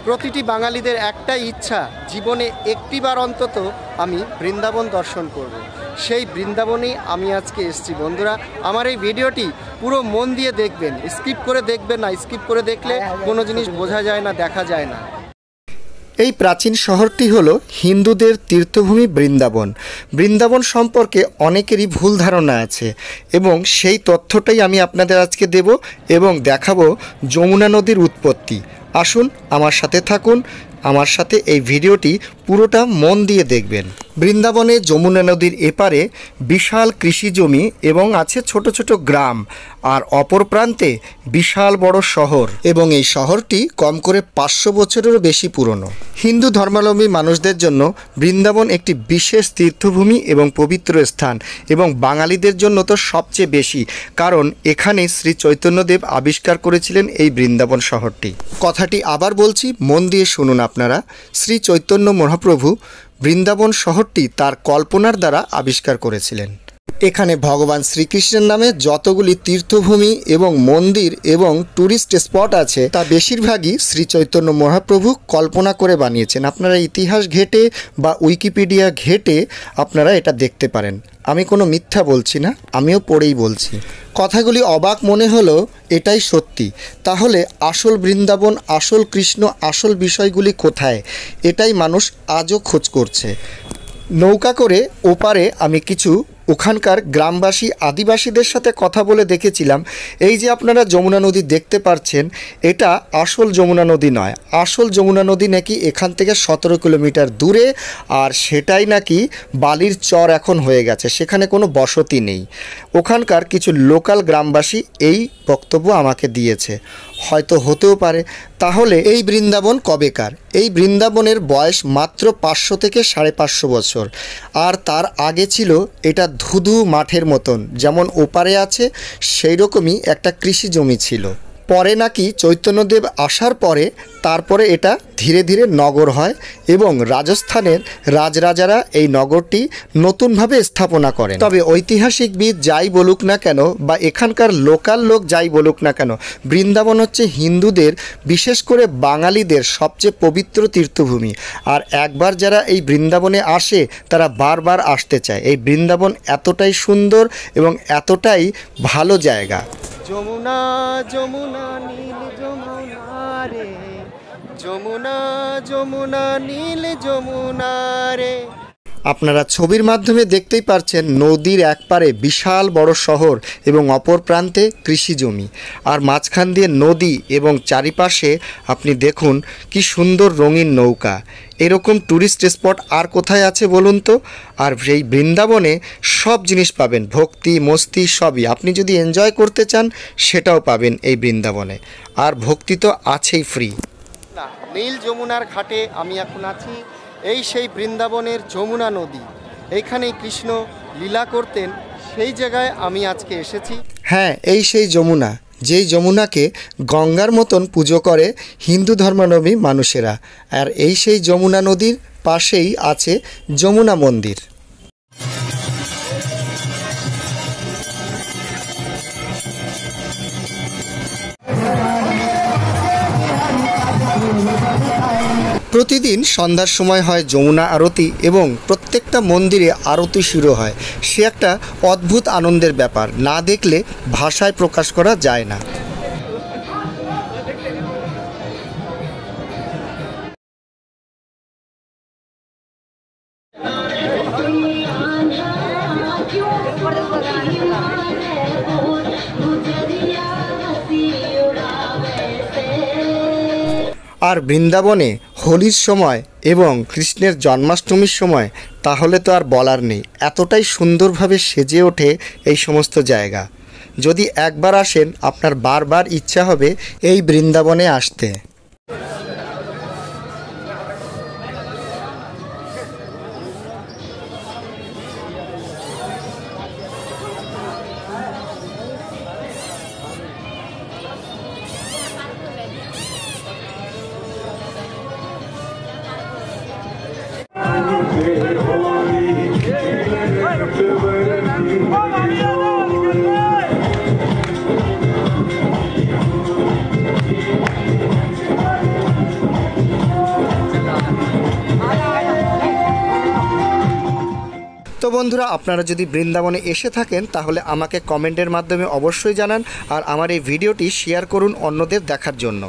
প্রতিটি বাঙালিদের একটাই ইচ্ছা, জীবনে একটিবার অন্তত আমি বৃন্দাবন দর্শন করব। সেই বৃন্দাবনেই আমি আজকে এসেছি। বন্ধুরা, আমার এই ভিডিওটি পুরো মন দিয়ে দেখবেন, স্কিপ করে দেখবেন না। স্কিপ করে দেখলে কোনো জিনিস বোঝা যায় না, দেখা যায় না। এই প্রাচীন শহরটি হলো হিন্দুদের তীর্থভূমি বৃন্দাবন। বৃন্দাবন সম্পর্কে অনেকেরই ভুল ধারণা আছে এবং সেই তথ্যটাই আমি আপনাদের আজকে দেব এবং দেখাবো যমুনা নদীর উৎপত্তি। আসুন আমার সাথে থাকুন, আমার সাথে এই ভিডিওটি পুরোটা মন দিয়ে দেখবেন। বৃন্দাবনে যমুনা নদীর এপারে বিশাল কৃষি জমি এবং আছে ছোট ছোট গ্রাম, আর অপর প্রান্তে বিশাল বড় শহর, এবং এই শহরটি কম করে 500 বছরেরও বেশি পুরনো। হিন্দু ধর্মাবলম্বী মানুষদের জন্য বৃন্দাবন একটি বিশেষ তীর্থভূমি এবং পবিত্র স্থান, এবং বাঙালিদের জন্য তো সবচেয়ে বেশি, কারণ এখানে শ্রী চৈতন্যদেব আবিষ্কার করেছিলেন এই বৃন্দাবন শহরটি। কথাটি আবার বলছি, মন দিয়ে শুনুন আপনারা। শ্রী চৈতন্য মহাপ্রভু বৃন্দাবন শহরটি তার কল্পনার দ্বারা আবিষ্কার করেছিলেন। এখানে ভগবান শ্রীকৃষ্ণের নামে যতগুলি তীর্থভূমি এবং মন্দির এবং ট্যুরিস্ট স্পট আছে তা বেশিরভাগই শ্রী চৈতন্য মহাপ্রভু কল্পনা করে বানিয়েছেন। আপনারা ইতিহাস ঘেঁটে বা উইকিপিডিয়া ঘেঁটে আপনারা এটা দেখতে পারেন। আমি কোনো মিথ্যা বলছি না, আমিও পড়েই বলছি। কথাগুলি অবাক মনে হলো, এটাই সত্যি। তাহলে আসল বৃন্দাবন, আসল কৃষ্ণ, আসল বিষয়গুলি কোথায়? এটাই মানুষ আজও খোঁজ করছে। নৌকা করে ওপারে আমি কিছু ওখানকার গ্রামবাসী আদিবাসীদের সাথে কথা বলে দেখেছিলাম। এই যে আপনারা যমুনা নদী দেখতে পাচ্ছেন, এটা আসল যমুনা নদী নয়। আসল যমুনা নদী নাকি এখান থেকে 17 কিলোমিটার দূরে, আর সেটাই নাকি বালির চর এখন হয়ে গেছে, সেখানে কোনো বসতি নেই। ওখানকার কিছু লোকাল গ্রামবাসী এই বক্তব্য আমাকে দিয়েছে, হয়তো হতেও পারে। তাহলে এই বৃন্দাবন কবেকার? এই বৃন্দাবনের বয়স মাত্র 500 থেকে 550 বছর, আর তার আগে ছিল এটা ধুধু মাঠের মতন, যেমন ওপারে আছে সেই রকমই একটা কৃষি জমি ছিল। পরে নাকি চৈতন্যদেব আসার পরে তারপরে এটা ধীরে ধীরে নগর হয় এবং রাজস্থানের রাজরাজারা এই নগরটি নতুনভাবে স্থাপনা করেন। তবে ঐতিহাসিকবিদ যাই বলুক না কেন বা এখানকার লোকাল লোক যাই বলুক না কেন, বৃন্দাবন হচ্ছে হিন্দুদের, বিশেষ করে বাঙালিদের সবচেয়ে পবিত্র তীর্থভূমি। আর একবার যারা এই বৃন্দাবনে আসে তারা বারবার আসতে চায়। এই বৃন্দাবন এতটাই সুন্দর এবং এতটাই ভালো জায়গা। যমুনা যমুনা নীল যমুনা রে, যমুনা যমুনা নীল যমুনা রে। আপনারা ছবির মাধ্যমে দেখতেই পারছেন নদীর একপারে বিশাল বড় শহর এবং অপর প্রান্তে কৃষি জমি, আর মাঝখান দিয়ে নদী এবং চারিপাশে আপনি দেখুন কি সুন্দর রঙিন নৌকা। এরকম ট্যুরিস্ট স্পট আর কোথায় আছে বলুন তো? আর এই বৃন্দাবনে সব জিনিস পাবেন, ভক্তি মস্তি সবই। আপনি যদি এনজয় করতে চান সেটাও পাবেন এই বৃন্দাবনে, আর ভক্তি তো আছেই ফ্রি। না, নীল যমুনার ঘাটে আমি এখন আছি। এই সেই বৃন্দাবনের যমুনা নদী, এইখানেই কৃষ্ণ লীলা করতেন, সেই জায়গায় আমি আজকে এসেছি। হ্যাঁ, এই সেই যমুনা, যেই যমুনাকে গঙ্গার মতন পুজো করে হিন্দু ধর্মাবলম্বী মানুষেরা। আর এই সেই যমুনা নদীর পাশেই আছে যমুনা মন্দির। প্রতিদিন সন্ধ্যার সময় হয় যমুনা আরতি এবং প্রত্যেকটা মন্দিরে আরতি শুরু হয়। সে একটা অদ্ভুত আনন্দের ব্যাপার, না দেখলে ভাষায় প্রকাশ করা যায় না। আর বৃন্দাবনে হোলির সময় এবং কৃষ্ণের জন্মাষ্টমীর সময় তাহলে তো আর বলার নেই, এতটাই সুন্দরভাবে সেজে ওঠে এই সমস্ত জায়গা। যদি একবার আসেন আপনার বারবার ইচ্ছা হবে এই বৃন্দাবনে আসতে। তো বন্ধুরা, আপনারা যদি বৃন্দাবনে এসে থাকেন তাহলে আমাকে কমেন্টের মাধ্যমে অবশ্যই জানান, আর আমার এই ভিডিওটি শেয়ার করুন অন্যদের দেখার জন্য।